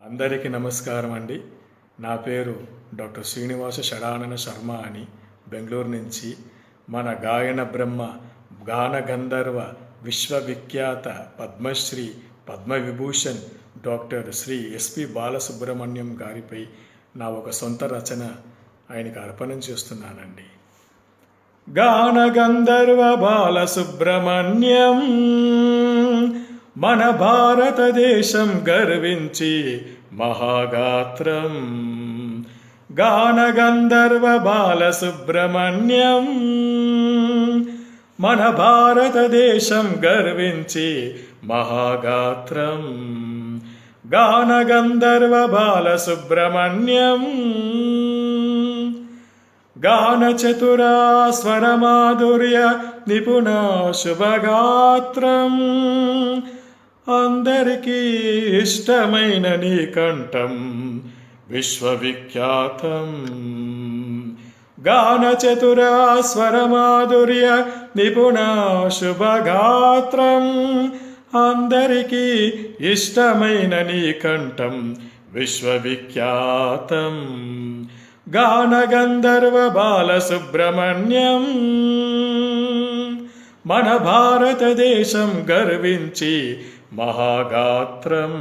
అందరికీ నమస్కారం అండి. నా పేరు డాక్టర్ శ్రీనివాస షడానన శర్మ అని బెంగళూరు నుంచి మన గాయన బ్రహ్మ గాన గంధర్వ విశ్వవిఖ్యాత పద్మశ్రీ పద్మవిభూషణ్ డాక్టర్ శ్రీ ఎస్పి బాలసుబ్రహ్మణ్యం గారిపై నా ఒక సొంత రచన ఆయనకు అర్పణం చేస్తున్నానండి. గాన గంధర్వ బాలసుబ్రహ్మణ్యం మన భారతదేశం గర్వించి మహాగాత్రం. గాన గంధర్వ బాలసుబ్రహ్మణ్యం మన భారతదేశం గర్వించి మహాగాత్రం. గాన గంధర్వ బాలసుబ్రహ్మణ్యం గాన చతురా స్వరమాధుర్య నిపుణ శుభగాత్రం. అందరికీ ఇష్టమైన నీ కంఠం విశ్వవిఖ్యాతం. గాన చతురా స్వరమాధుర్య నిపుణ శుభగాత్రం. అందరికీ ఇష్టమైన నీ కంఠం విశ్వవిఖ్యాతం. గాన గంధర్వ బాలసుబ్రహ్మణ్యం మన భారతదేశం గర్వించి మహాగాత్రం.